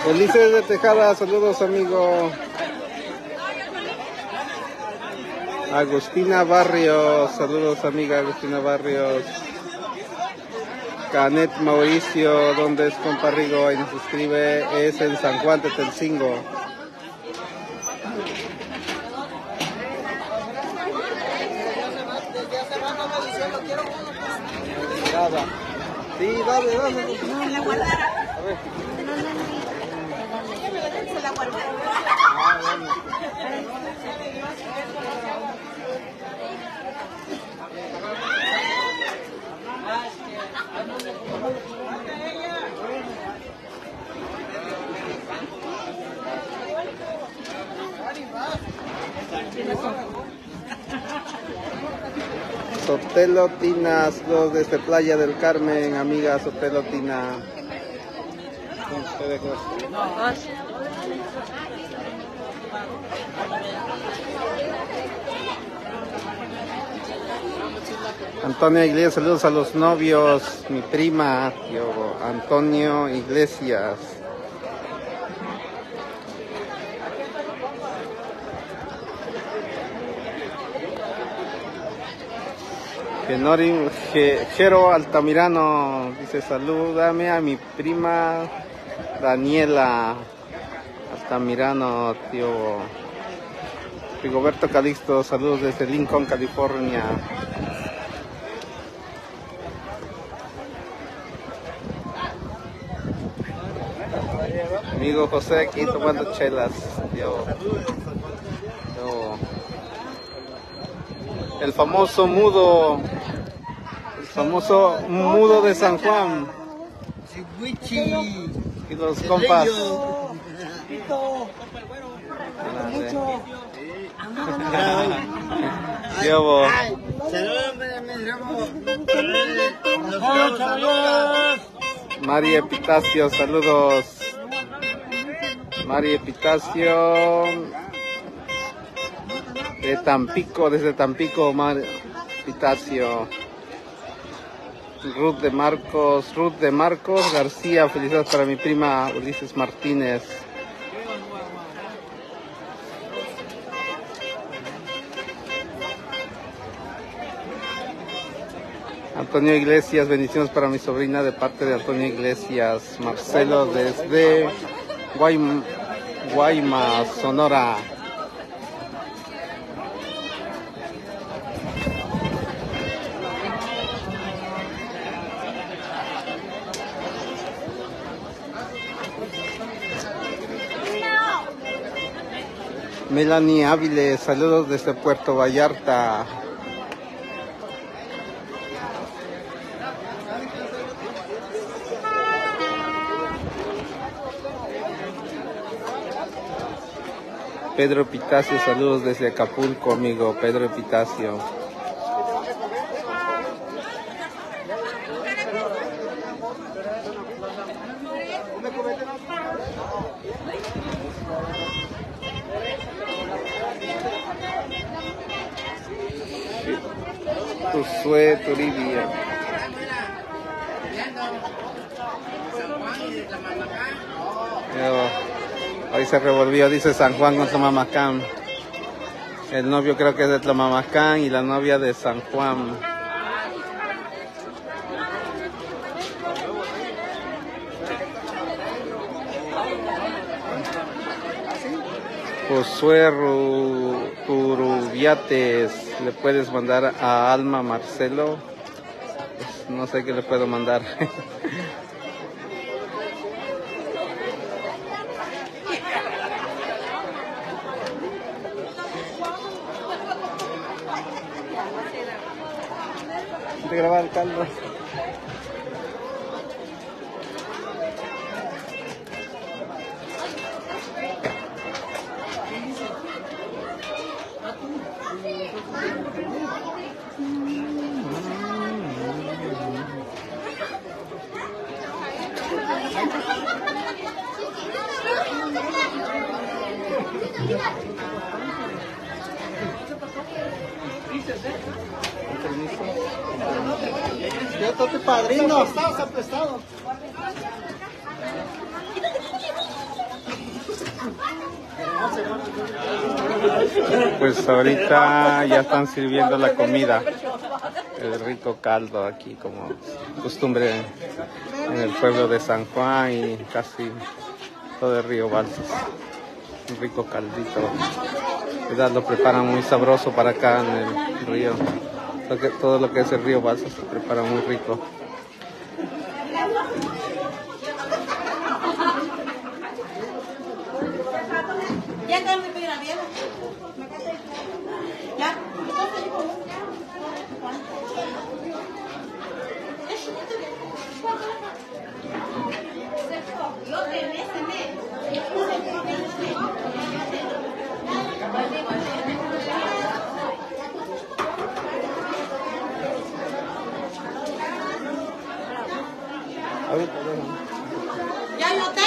Ulises de Tejada, saludos amigo. Agustina Barrios, saludos amiga Agustina Barrios. Canet Mauricio, ¿dónde es compa Rigo? Ahí nos escribe, es en San Juan de Telcingo. Sí, dale. A ver. Sotelo Tina, saludos desde Playa del Carmen, amiga Sotelo Tina. Antonia Iglesias, saludos a los novios, mi prima, tío Antonio Iglesias. Genorin Jero Altamirano dice, salúdame a mi prima Daniela Altamirano, tío Rigoberto Calixto, saludos desde Lincoln, California. Amigo José aquí tomando chelas, tío. El famoso mudo de San Juan. Y los compas. María Epitacio, saludos. María Epitacio. De Tampico, desde Tampico, Pitacio. Ruth de Marcos García, felicidades para mi prima Ulises Martínez. Antonio Iglesias, bendiciones para mi sobrina de parte de Antonio Iglesias. Marcelo desde Guaymas, Sonora. Melanie Áviles, saludos desde Puerto Vallarta. Pedro Epitacio, saludos desde Acapulco, amigo Pedro Epitacio. Josué Toribia. Hoy se revolvió, dice San Juan con Tlamamacán. El novio creo que es de Tlamamacán y la novia de San Juan. Josué Rubiates, ¿le puedes mandar a Alma Marcelo? Pues no sé qué le puedo mandar. de grabar, Carlos. Yo soy tu padrino. Estás aprestado. Pues ahorita ya están sirviendo la comida. El rico caldo aquí, como costumbre en el pueblo de San Juan y casi todo el río Balsas. Un rico caldito. ¿Verdad? Lo preparan muy sabroso para acá en el río. Todo lo que es el río Balsas se prepara muy rico. ¿Ya no está?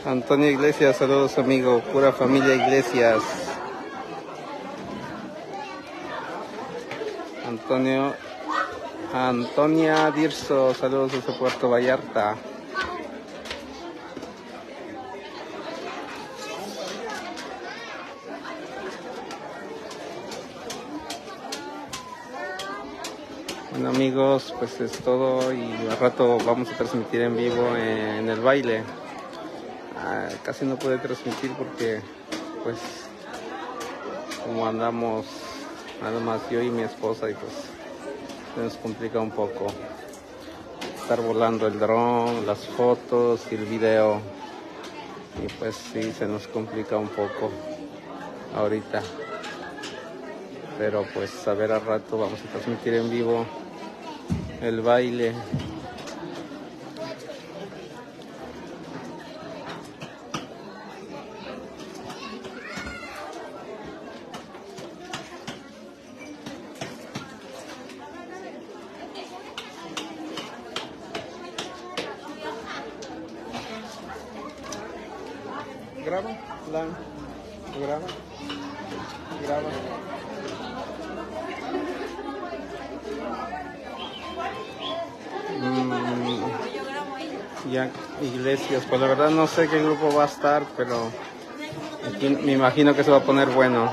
Antonio Iglesias, saludos amigo, pura familia Iglesias. Antonia Dirso, saludos desde Puerto Vallarta. Bueno amigos, pues es todo y al rato vamos a transmitir en vivo en el baile. Casi no pude transmitir porque pues como andamos nada más yo y mi esposa y pues se nos complica un poco estar volando el dron, las fotos y el video y pues sí se nos complica un poco ahorita, pero pues a ver al rato vamos a transmitir en vivo el baile. Graba, graba. Ya Iglesias, pues la verdad no sé qué grupo va a estar, pero aquí me imagino que se va a poner bueno.